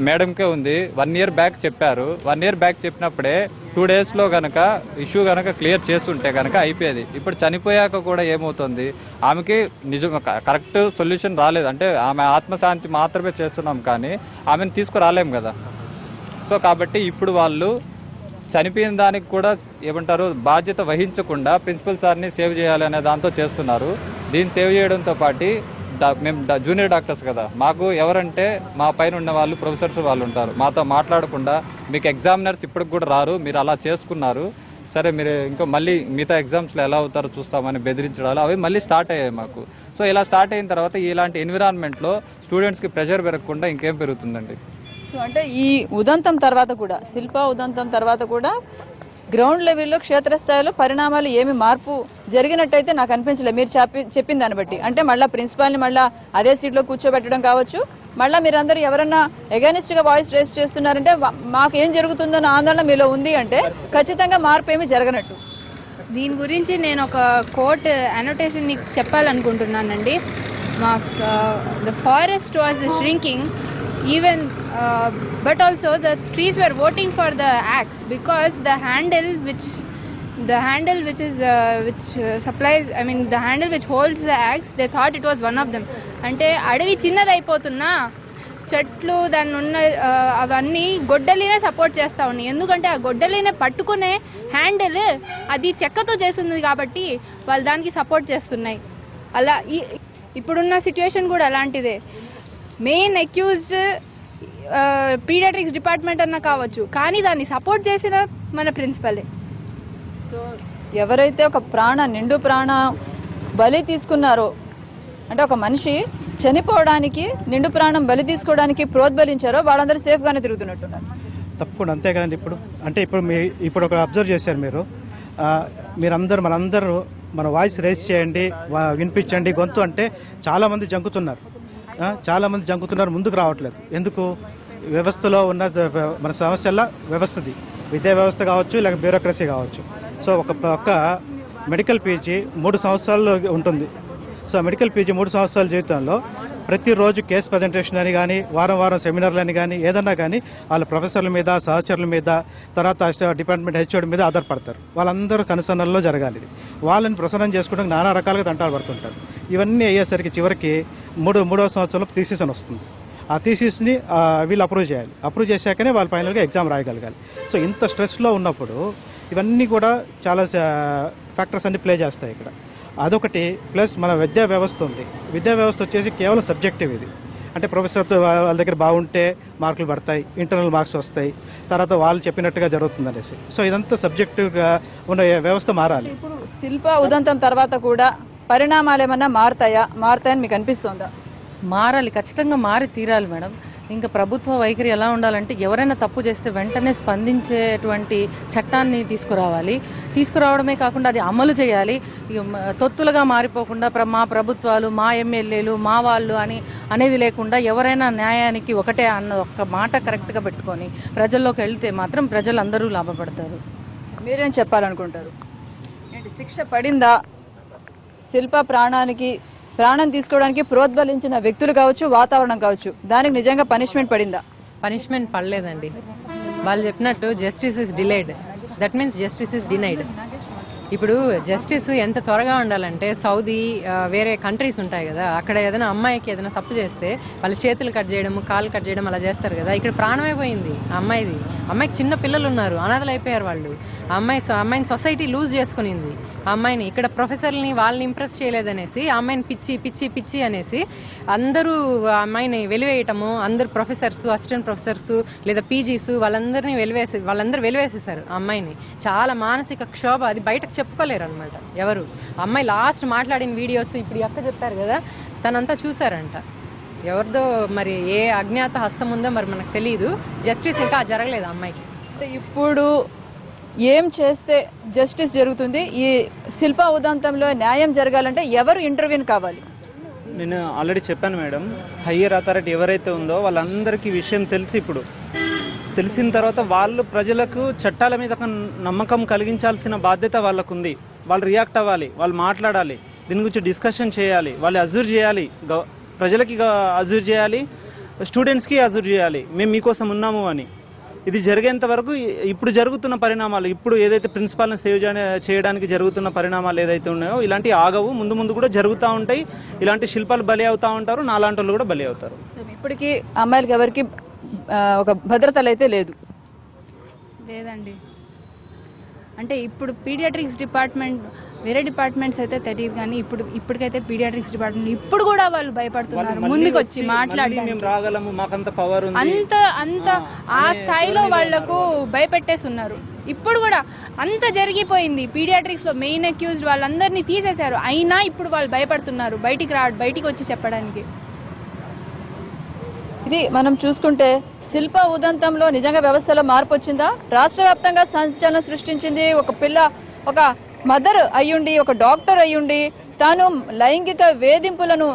మేడంకే ఉంది. 1 year బ్యాక్ చెప్పారు. 1 year బ్యాక్ చెప్పినప్పుడే 2 daysలో కనుక ఇష్యూ కనుక క్లియర్ చేస్తుంటే కనుక అయిపోయేది. ఇప్పుడు చనిపోయాక కూడా ఏమవుతుంది, ఆమెకి నిజం కరెక్ట్ సొల్యూషన్ రాలేదు. అంటే ఆమె ఆత్మశాంతి మాత్రమే చేస్తున్నాం కానీ ఆమెను తీసుకురాలేం కదా. సో కాబట్టి ఇప్పుడు వాళ్ళు చనిపోయిన దానికి కూడా ఏమంటారు బాధ్యత వహించకుండా ప్రిన్సిపల్ సార్ని సేవ్ చేయాలి అనే దాంతో చేస్తున్నారు. దీన్ని సేవ్ చేయడంతో పాటు మేము జూనియర్ డాక్టర్స్ కదా, మాకు ఎవరంటే మా పైన ఉన్న వాళ్ళు ప్రొఫెసర్స్ వాళ్ళు ఉంటారు. మాతో మాట్లాడకుండా మీకు ఎగ్జామినర్స్ ఇప్పటికి కూడా రారు, మీరు అలా చేసుకున్నారు, సరే మీరు ఇంకా మళ్ళీ మిగతా ఎగ్జామ్స్లో ఎలా అవుతారో చూస్తామని బెదిరించడాలు అవి మళ్ళీ స్టార్ట్ అయ్యాయి మాకు. సో ఇలా స్టార్ట్ అయిన తర్వాత ఇలాంటి ఎన్విరాన్మెంట్లో స్టూడెంట్స్కి ప్రెషర్ పెరగకుండా ఇంకేం పెరుగుతుందండి.
సో అంటే ఈ ఉదంతం తర్వాత కూడా, శిల్ప ఉదంతం తర్వాత కూడా గ్రౌండ్ లెవెల్లో క్షేత్రస్థాయిలో పరిణామాలు ఏమి మార్పు జరిగినట్టయితే నాకు అనిపించలేదు మీరు చెప్పిన దాన్ని బట్టి. అంటే మళ్ళీ ప్రిన్సిపాల్ని మళ్ళీ అదే సీట్లో కూర్చోబెట్టడం కావచ్చు, మళ్ళీ మీరందరూ ఎవరన్నా ఎగైనిస్ట్గా వాయిస్ రేస్ చేస్తున్నారంటే మాకు ఏం జరుగుతుందో అన్న ఆందోళన మీలో ఉంది అంటే ఖచ్చితంగా మార్పు ఏమి జరగనట్టు.
దీని గురించి నేను ఒక కోట్ అనోటేషన్ చెప్పాలనుకుంటున్నానండి. The forest was shrinking even but also the trees were voting for the axe because the handle which supplies, I mean the handle which holds the axe, they thought it was one of them. అంటే అడవి చిన్నదైపోతున్నా చెట్లు దాన్ని ఉన్న అవన్నీ గొడ్డలినే support చేస్తూ ఉన్నాయి. ఎందుకంటే ఆ గొడ్డలినే పట్టుకునే హ్యాండిల్ అది చెక్కతో చేస్తుంది కాబట్టి వాళ్ళు దానికి సపోర్ట్ చేస్తున్నాయి. అలా ఇప్పుడున్న సిచ్యువేషన్ కూడా అలాంటిదే. మెయిన్ అక్యూజ్డ్ పీడియాట్రిక్స్ డిపార్ట్మెంట్ అన్న కావచ్చు, కానీ దాన్ని సపోర్ట్ చేసిన మన ప్రిన్సిపలే.
సో ఎవరైతే ఒక నిండు ప్రాణ బలి తీసుకున్నారో, అంటే ఒక మనిషి చనిపోవడానికి నిండు ప్రాణం బలి తీసుకోవడానికి ప్రోద్బలించారో వాళ్ళందరూ సేఫ్గానే తిరుగుతున్నట్టున్నారు.
తప్పకుండా అంతే కదండి. ఇప్పుడు ఒక అబ్జర్వ్ చేశారు మనందరూ మన వాయిస్ రేస్ చేయండి, వినిపించండి గొంతు అంటే చాలామంది జంకుతున్నారు, ముందుకు రావట్లేదు. ఎందుకు? వ్యవస్థలో ఉన్న మన సమస్యల వ్యవస్థది, విద్యా వ్యవస్థ కావచ్చు, లేక బ్యూరోక్రసీ కావచ్చు. సో ఒక మెడికల్ పీజీ 3 సంవత్సరాలు ఉంటుంది. సో మెడికల్ పీజీ 3 సంవత్సరాల జీవితంలో ప్రతిరోజు కేస్ ప్రజెంటేషన్ అని కానీ, వారం సెమినార్లు అని కానీ, ఏదన్నా కానీ వాళ్ళ ప్రొఫెసర్ల మీద, సహచరుల మీద, తర్వాత డిపార్ట్మెంట్ హెచ్ఓడి మీద ఆధారపడతారు. వాళ్ళందరూ కనుసన్నల్లో జరగాలి. వాళ్ళని ప్రసన్నం చేసుకోవడానికి నానా రకాలుగా తంటాలు పడుతుంటారు. ఇవన్నీ అయ్యేసరికి చివరికి మూడవ సంవత్సరంలో థీసిస్ అని వస్తుంది. ఆ థీసిస్ని వీళ్ళు అప్రూవ్ చేయాలి. అప్రూవ్ చేశాకనే వాళ్ళు ఫైనల్గా ఎగ్జామ్ రాయగలగాలి. సో ఇంత స్ట్రెస్లో ఉన్నప్పుడు ఇవన్నీ కూడా చాలా ఫ్యాక్టర్స్ అన్ని ప్లే చేస్తాయి ఇక్కడ. అదొకటి. ప్లస్ మన విద్యా వ్యవస్థ ఉంది. విద్యా వ్యవస్థ వచ్చేసి కేవలం సబ్జెక్టివ్. ఇది అంటే ప్రొఫెసర్తో వాళ్ళ దగ్గర బాగుంటే మార్కులు పడతాయి, ఇంటర్నల్ మార్క్స్ వస్తాయి, తర్వాత వాళ్ళు చెప్పినట్టుగా జరుగుతుంది అనేసి. సో ఇదంతా సబ్జెక్టివ్గా ఉన్న వ్యవస్థ మారాలి.
ఇప్పుడు శిల్ప ఉదంతం తర్వాత కూడా పరిణామాలు ఏమన్నా మారుతాయని మీకు అనిపిస్తుందా?
మారాలి, ఖచ్చితంగా మారి తీరాలి మేడం. ఇంకా ప్రభుత్వ వైఖరి ఎలా ఉండాలంటే ఎవరైనా తప్పు చేస్తే వెంటనే స్పందించేటువంటి చట్టాన్ని తీసుకురావడమే కాకుండా అది అమలు చేయాలి. తొత్తులుగా మారిపోకుండా మా ప్రభుత్వాలు, మా ఎమ్మెల్యేలు, మా వాళ్ళు అనేది లేకుండా ఎవరైనా న్యాయానికి ఒకటే అన్న ఒక్క మాట కరెక్ట్గా పెట్టుకొని ప్రజల్లోకి వెళ్తే మాత్రం ప్రజలందరూ లాభపడతారు.
మీరేం చెప్పాలనుకుంటారు? శిక్ష పడిందా? శిల్ప ప్రాణం తీసుకోవడానికి ప్రోద్బలించిన వ్యక్తులు కావచ్చు, వాతావరణం కావచ్చు, దానికి నిజంగా పనిష్మెంట్ పడిందా?
పనిష్మెంట్ పడలేదండి. వాళ్ళు చెప్పినట్టు justice is delayed, that means justice is denied. ఇప్పుడు జస్టిస్ ఎంత త్వరగా ఉండాలంటే సౌదీ వేరే కంట్రీస్ ఉంటాయి కదా, అక్కడ ఏదైనా అమ్మాయికి ఏదైనా తప్పు చేస్తే వాళ్ళ చేతులు కట్ చేయడం, కాళ్ళు కట్ చేయడం అలా చేస్తారు కదా. ఇక్కడ ప్రాణమైపోయింది అమ్మాయికి చిన్న పిల్లలు ఉన్నారు, అనాథలు అయిపోయారు వాళ్ళు. అమ్మాయిని సొసైటీ లూజ్ చేసుకునింది. అమ్మాయిని ఇక్కడ ప్రొఫెసర్ని వాళ్ళని ఇంప్రెస్ చేయలేదనేసి అమ్మాయిని పిచ్చి అనేసి అందరూ అమ్మాయిని వెలివేయటము, అందరు ప్రొఫెసర్స్, అసిస్టెంట్ ప్రొఫెసర్స్ లేదా పీజీస్ వాళ్ళందరూ వెలివేసేసారు అమ్మాయిని. చాలా మానసిక క్షోభ, అది బయటకు చెప్పుకోలేరు అనమాట ఎవరు. అమ్మాయి లాస్ట్ మాట్లాడిన వీడియోస్ ఇప్పుడు అక్క చెప్పారు కదా, తనంతా చూసారంట. ఎవరిదో మరి ఏ అజ్ఞాత హస్తం ఉందో మరి మనకు తెలియదు. జస్టిస్ ఇంకా జరగలేదు అమ్మాయికి.
ఇప్పుడు ఏం చేస్తే జస్టిస్ జరుగుతుంది? ఈ శిల్ప ఉదంతంలో న్యాయం జరగాలంటే ఎవరు ఇంటర్వ్యూన్ కావాలి?
నేను ఆల్రెడీ చెప్పాను మేడం, హయ్యర్ అథారిటీ ఎవరైతే ఉందో వాళ్ళందరికీ విషయం తెలిసిన తర్వాత వాళ్ళు ప్రజలకు చట్టాల మీద నమ్మకం కలిగించాల్సిన బాధ్యత వాళ్ళకు ఉంది. వాళ్ళు రియాక్ట్ అవ్వాలి, వాళ్ళు మాట్లాడాలి, దీని గురించి డిస్కషన్ చేయాలి, వాళ్ళు అజ్యూర్ చేయాలి, ప్రజలకి అజ్యూర్ చేయాలి, స్టూడెంట్స్కి అజ్యూర్ చేయాలి, మేము మీకోసం ఉన్నాము అని. ఇది జరిగేంత వరకు ఇప్పుడు జరుగుతున్న పరిణామాలు, ఇప్పుడు ఏదైతే ప్రిన్సిపాల్ని సేవ్ చేయడానికి జరుగుతున్న పరిణామాలు ఏదైతే ఉన్నాయో ఇలాంటి ఆగవు, ముందు కూడా జరుగుతూ ఉంటాయి. ఇలాంటి శిల్పాలు బలి అవుతూ ఉంటారు, నాలాంటి వాళ్ళు కూడా బలి అవుతారు.
ఇప్పటికీ అమ్మాయిలకి ఎవరికి ఒక భద్రతలు అయితే
లేదండి. అంటే ఇప్పుడు పీడియాట్రిక్స్ డిపార్ట్మెంట్, వేరే డిపార్ట్మెంట్స్ అయితే తెలియదు కానీ ఇప్పటికైతే పీడియాట్రిక్స్ డిపార్ట్మెంట్ ఇప్పుడు కూడా వాళ్ళు భయపడుతున్నారు ముందుకు వచ్చి మాట్లాడడానికి. అంత ఆ స్థాయిలో వాళ్లకు భయపెట్టేస్తున్నారు. ఇప్పుడు కూడా అంత జరిగిపోయింది. పీడియాట్రిక్స్ లో మెయిన్ అక్యూజ్డ్ వాళ్ళందరినీ తీసేశారు, అయినా ఇప్పుడు వాళ్ళు భయపడుతున్నారు బయటికి వచ్చి చెప్పడానికి.
ఇది మనం చూసుకుంటే శిల్ప ఉదంతంలో నిజంగా వ్యవస్థలో మార్పు వచ్చిందా? రాష్ట్ర వ్యాప్తంగా సంచలనం సృష్టించింది. ఒక పిల్ల, ఒక మదర్ అయ్యుండి, ఒక డాక్టర్ అయ్యుండి తాను లైంగిక వేధింపులను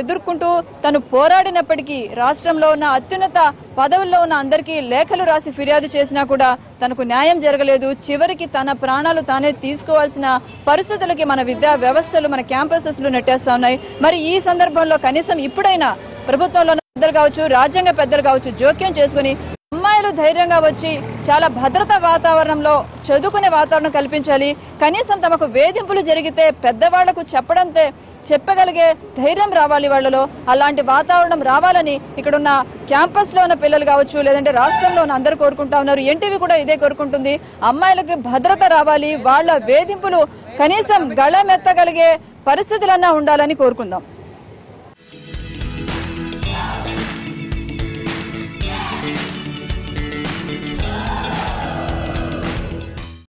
ఎదుర్కొంటూ తను పోరాడినప్పటికీ రాష్ట్రంలో ఉన్న అత్యున్నత పదవుల్లో ఉన్న అందరికీ లేఖలు రాసి ఫిర్యాదు చేసినా కూడా తనకు న్యాయం జరగలేదు. చివరికి తన ప్రాణాలు తానే తీసుకోవాల్సిన పరిస్థితులకి మన విద్యా వ్యవస్థలు, మన క్యాంపసెస్లు నెట్టేస్తా ఉన్నాయి. మరి ఈ సందర్భంలో కనీసం ఇప్పుడైనా ప్రభుత్వంలో పెద్దలు కావచ్చు, రాజ్యాంగ పెద్దలు కావచ్చు జోక్యం చేసుకుని అమ్మాయిలు ధైర్యంగా వచ్చి చాలా భద్రతా వాతావరణంలో చదువుకునే వాతావరణం కల్పించాలి. కనీసం తమకు వేధింపులు జరిగితే పెద్దవాళ్లకు చెప్పగలిగే ధైర్యం రావాలి వాళ్ళలో. అలాంటి వాతావరణం రావాలని ఇక్కడున్న క్యాంపస్ లో ఉన్న పిల్లలు కావచ్చు, లేదంటే రాష్ట్రంలో ఉన్న అందరూ కోరుకుంటా ఉన్నారు. ఎన్టీవీ కూడా ఇదే కోరుకుంటుంది. అమ్మాయిలకి భద్రత రావాలి, వాళ్ళ వేధింపులు కనీసం గళమెత్తగలిగే పరిస్థితులన్నా ఉండాలని కోరుకుందాం.